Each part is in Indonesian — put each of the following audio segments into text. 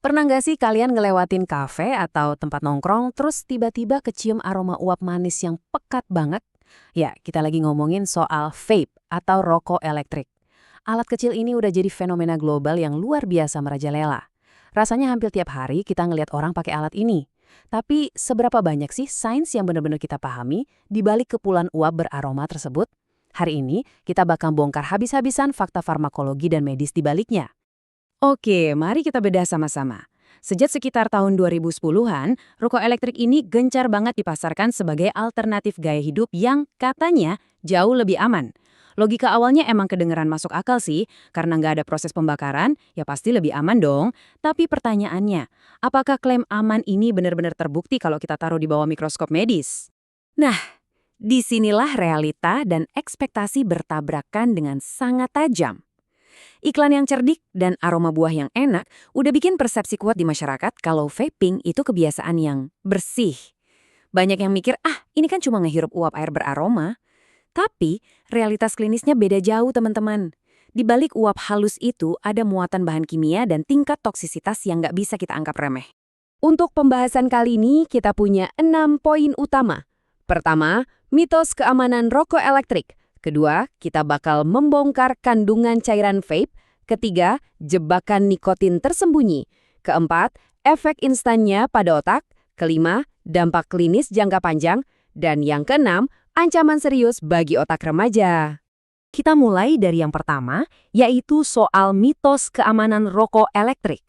Pernah nggak sih kalian ngelewatin kafe atau tempat nongkrong, terus tiba-tiba kecium aroma uap manis yang pekat banget? Ya, kita lagi ngomongin soal vape atau rokok elektrik. Alat kecil ini udah jadi fenomena global yang luar biasa merajalela. Rasanya hampir tiap hari kita ngelihat orang pakai alat ini. Tapi seberapa banyak sih sains yang benar-benar kita pahami di balik kepulan uap beraroma tersebut? Hari ini kita bakal bongkar habis-habisan fakta farmakologi dan medis di baliknya. Oke, mari kita bedah sama-sama. Sejak sekitar tahun 2010-an, rokok elektrik ini gencar banget dipasarkan sebagai alternatif gaya hidup yang katanya jauh lebih aman. Logika awalnya emang kedengeran masuk akal sih, karena nggak ada proses pembakaran, ya pasti lebih aman dong. Tapi pertanyaannya, apakah klaim aman ini benar-benar terbukti kalau kita taruh di bawah mikroskop medis? Nah, disinilah realita dan ekspektasi bertabrakan dengan sangat tajam. Iklan yang cerdik dan aroma buah yang enak udah bikin persepsi kuat di masyarakat kalau vaping itu kebiasaan yang bersih. Banyak yang mikir, ini kan cuma ngehirup uap air beraroma. Tapi realitas klinisnya beda jauh teman-teman. Di balik uap halus itu ada muatan bahan kimia dan tingkat toksisitas yang nggak bisa kita anggap remeh. Untuk pembahasan kali ini kita punya 6 poin utama. Pertama, mitos keamanan rokok elektrik. Kedua, kita bakal membongkar kandungan cairan vape. Ketiga, jebakan nikotin tersembunyi. Keempat, efek instannya pada otak. Kelima, dampak klinis jangka panjang. Dan yang keenam, ancaman serius bagi otak remaja. Kita mulai dari yang pertama, yaitu soal mitos keamanan rokok elektrik.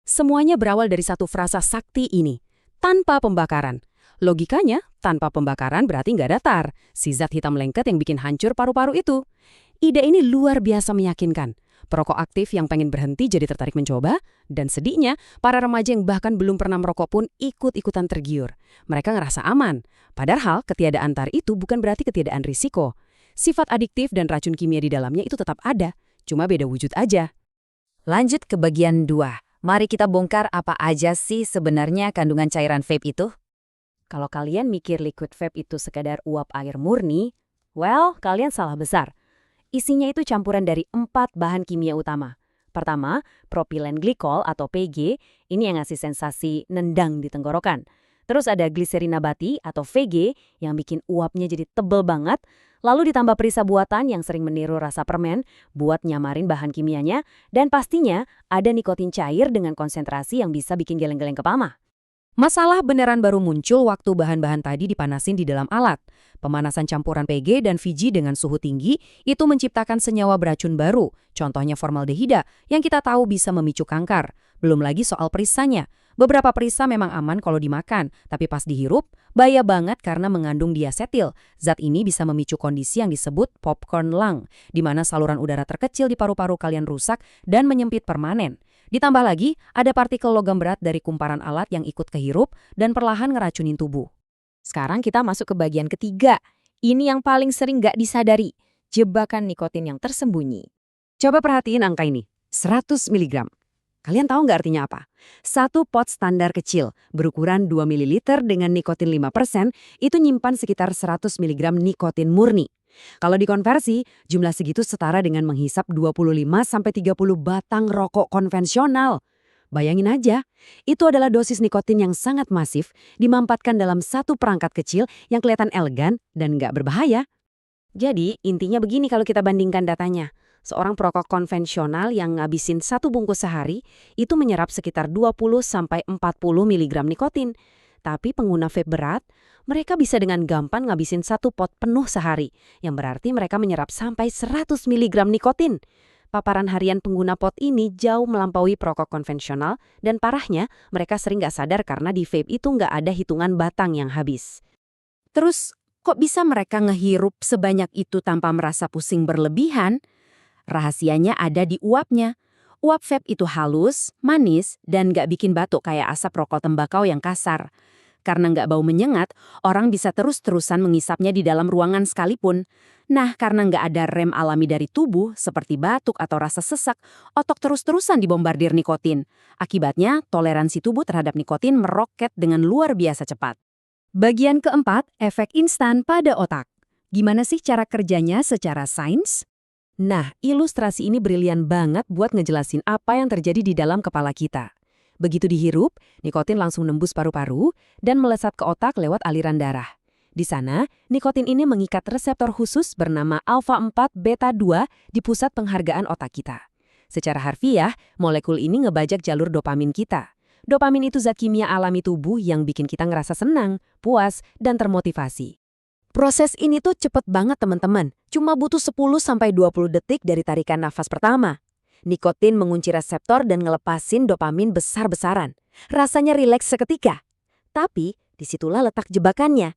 Semuanya berawal dari satu frasa sakti ini, tanpa pembakaran. Logikanya, tanpa pembakaran berarti nggak datar. Si zat hitam lengket yang bikin hancur paru-paru itu. Ide ini luar biasa meyakinkan. Perokok aktif yang pengen berhenti jadi tertarik mencoba, dan sedihnya, para remaja yang bahkan belum pernah merokok pun ikut-ikutan tergiur. Mereka ngerasa aman. Padahal, ketiadaan tar itu bukan berarti ketiadaan risiko. Sifat adiktif dan racun kimia di dalamnya itu tetap ada, cuma beda wujud aja. Lanjut ke bagian 2. Mari kita bongkar apa aja sih sebenarnya kandungan cairan vape itu. Kalau kalian mikir liquid vape itu sekadar uap air murni, well, kalian salah besar. Isinya itu campuran dari 4 bahan kimia utama. Pertama, propilen glikol atau PG, ini yang ngasih sensasi nendang di tenggorokan. Terus ada gliserin nabati atau VG yang bikin uapnya jadi tebel banget. Lalu ditambah perisa buatan yang sering meniru rasa permen buat nyamarin bahan kimianya. Dan pastinya ada nikotin cair dengan konsentrasi yang bisa bikin geleng-geleng kepala. Masalah beneran baru muncul waktu bahan-bahan tadi dipanasin di dalam alat. Pemanasan campuran PG dan VG dengan suhu tinggi itu menciptakan senyawa beracun baru, contohnya formaldehida, yang kita tahu bisa memicu kanker. Belum lagi soal perisanya. Beberapa perisa memang aman kalau dimakan, tapi pas dihirup, bahaya banget karena mengandung diasetil. Zat ini bisa memicu kondisi yang disebut popcorn lung, di mana saluran udara terkecil di paru-paru kalian rusak dan menyempit permanen. Ditambah lagi, ada partikel logam berat dari kumparan alat yang ikut kehirup dan perlahan ngeracunin tubuh. Sekarang kita masuk ke bagian ketiga. Ini yang paling sering nggak disadari, jebakan nikotin yang tersembunyi. Coba perhatiin angka ini, 100 mg. Kalian tahu nggak artinya apa? Satu pot standar kecil, berukuran 2 ml dengan nikotin 5%, itu nyimpan sekitar 100 mg nikotin murni. Kalau dikonversi, jumlah segitu setara dengan menghisap 25-30 batang rokok konvensional. Bayangin aja, itu adalah dosis nikotin yang sangat masif dimampatkan dalam satu perangkat kecil yang kelihatan elegan dan nggak berbahaya. Jadi, intinya begini kalau kita bandingkan datanya. Seorang perokok konvensional yang ngabisin satu bungkus sehari, itu menyerap sekitar 20-40 mg nikotin. Tapi pengguna vape berat, mereka bisa dengan gampang ngabisin satu pot penuh sehari, yang berarti mereka menyerap sampai 100 mg nikotin. Paparan harian pengguna pot ini jauh melampaui perokok konvensional, dan parahnya mereka sering nggak sadar karena di vape itu nggak ada hitungan batang yang habis. Terus, kok bisa mereka ngehirup sebanyak itu tanpa merasa pusing berlebihan? Rahasianya ada di uapnya. Uap vape itu halus, manis, dan nggak bikin batuk kayak asap rokok tembakau yang kasar. Karena nggak bau menyengat, orang bisa terus-terusan mengisapnya di dalam ruangan sekalipun. Nah, karena nggak ada rem alami dari tubuh, seperti batuk atau rasa sesak, otak terus-terusan dibombardir nikotin. Akibatnya, toleransi tubuh terhadap nikotin meroket dengan luar biasa cepat. Bagian keempat, efek instan pada otak. Gimana sih cara kerjanya secara sains? Nah, ilustrasi ini brilian banget buat ngejelasin apa yang terjadi di dalam kepala kita. Begitu dihirup, nikotin langsung nembus paru-paru dan melesat ke otak lewat aliran darah. Di sana, nikotin ini mengikat reseptor khusus bernama alfa-4 beta-2 di pusat penghargaan otak kita. Secara harfiah, molekul ini ngebajak jalur dopamin kita. Dopamin itu zat kimia alami tubuh yang bikin kita ngerasa senang, puas, dan termotivasi. Proses ini tuh cepet banget teman-teman, cuma butuh 10-20 detik dari tarikan nafas pertama. Nikotin mengunci reseptor dan ngelepasin dopamin besar-besaran. Rasanya rileks seketika. Tapi, disitulah letak jebakannya.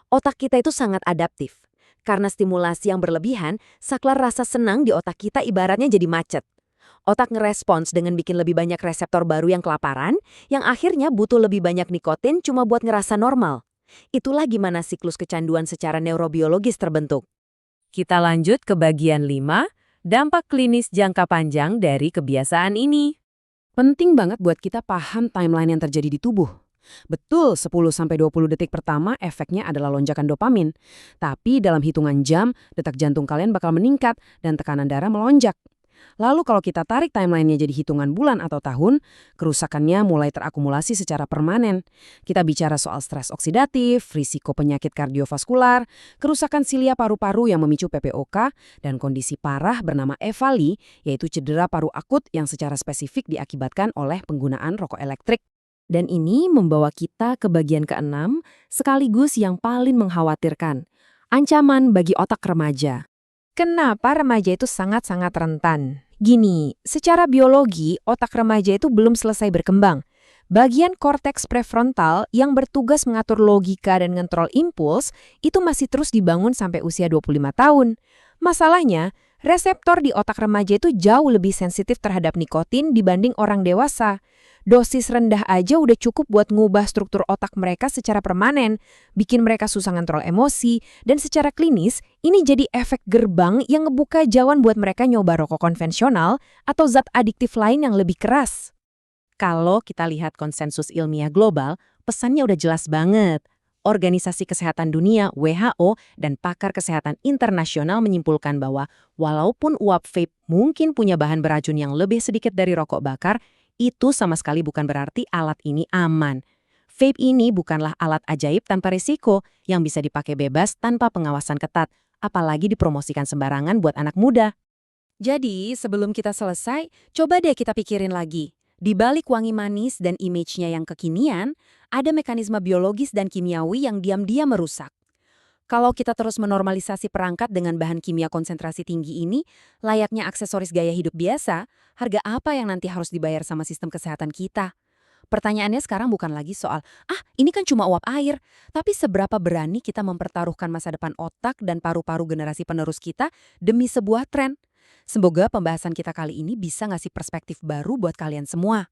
Otak kita itu sangat adaptif. Karena stimulasi yang berlebihan, saklar rasa senang di otak kita ibaratnya jadi macet. Otak ngerespons dengan bikin lebih banyak reseptor baru yang kelaparan, yang akhirnya butuh lebih banyak nikotin cuma buat ngerasa normal. Itulah gimana siklus kecanduan secara neurobiologis terbentuk. Kita lanjut ke bagian 5, dampak klinis jangka panjang dari kebiasaan ini. Penting banget buat kita paham timeline yang terjadi di tubuh. Betul, 10-20 detik pertama efeknya adalah lonjakan dopamin. Tapi dalam hitungan jam, detak jantung kalian bakal meningkat dan tekanan darah melonjak. Lalu kalau kita tarik timelinenya jadi hitungan bulan atau tahun, kerusakannya mulai terakumulasi secara permanen. Kita bicara soal stres oksidatif, risiko penyakit kardiovaskular, kerusakan silia paru-paru yang memicu PPOK, dan kondisi parah bernama EVALI, yaitu cedera paru akut yang secara spesifik diakibatkan oleh penggunaan rokok elektrik. Dan ini membawa kita ke bagian ke-6, sekaligus yang paling mengkhawatirkan. Ancaman bagi otak remaja. Kenapa remaja itu sangat-sangat rentan? Gini, secara biologi, otak remaja itu belum selesai berkembang. Bagian korteks prefrontal yang bertugas mengatur logika dan ngontrol impuls itu masih terus dibangun sampai usia 25 tahun. Masalahnya, reseptor di otak remaja itu jauh lebih sensitif terhadap nikotin dibanding orang dewasa. Dosis rendah aja udah cukup buat ngubah struktur otak mereka secara permanen, bikin mereka susah ngontrol emosi, dan secara klinis, ini jadi efek gerbang yang ngebuka jalan buat mereka nyoba rokok konvensional atau zat adiktif lain yang lebih keras. Kalau kita lihat konsensus ilmiah global, pesannya udah jelas banget. Organisasi Kesehatan Dunia (WHO) dan pakar kesehatan internasional menyimpulkan bahwa walaupun uap vape mungkin punya bahan beracun yang lebih sedikit dari rokok bakar, itu sama sekali bukan berarti alat ini aman. Vape ini bukanlah alat ajaib tanpa risiko yang bisa dipakai bebas tanpa pengawasan ketat, apalagi dipromosikan sembarangan buat anak muda. Jadi, sebelum kita selesai, coba deh kita pikirin lagi. Di balik wangi manis dan image-nya yang kekinian, ada mekanisme biologis dan kimiawi yang diam-diam merusak. Kalau kita terus menormalisasi perangkat dengan bahan kimia konsentrasi tinggi ini, layaknya aksesoris gaya hidup biasa, harga apa yang nanti harus dibayar sama sistem kesehatan kita? Pertanyaannya sekarang bukan lagi soal, ini kan cuma uap air, tapi seberapa berani kita mempertaruhkan masa depan otak dan paru-paru generasi penerus kita demi sebuah tren? Semoga pembahasan kita kali ini bisa ngasih perspektif baru buat kalian semua.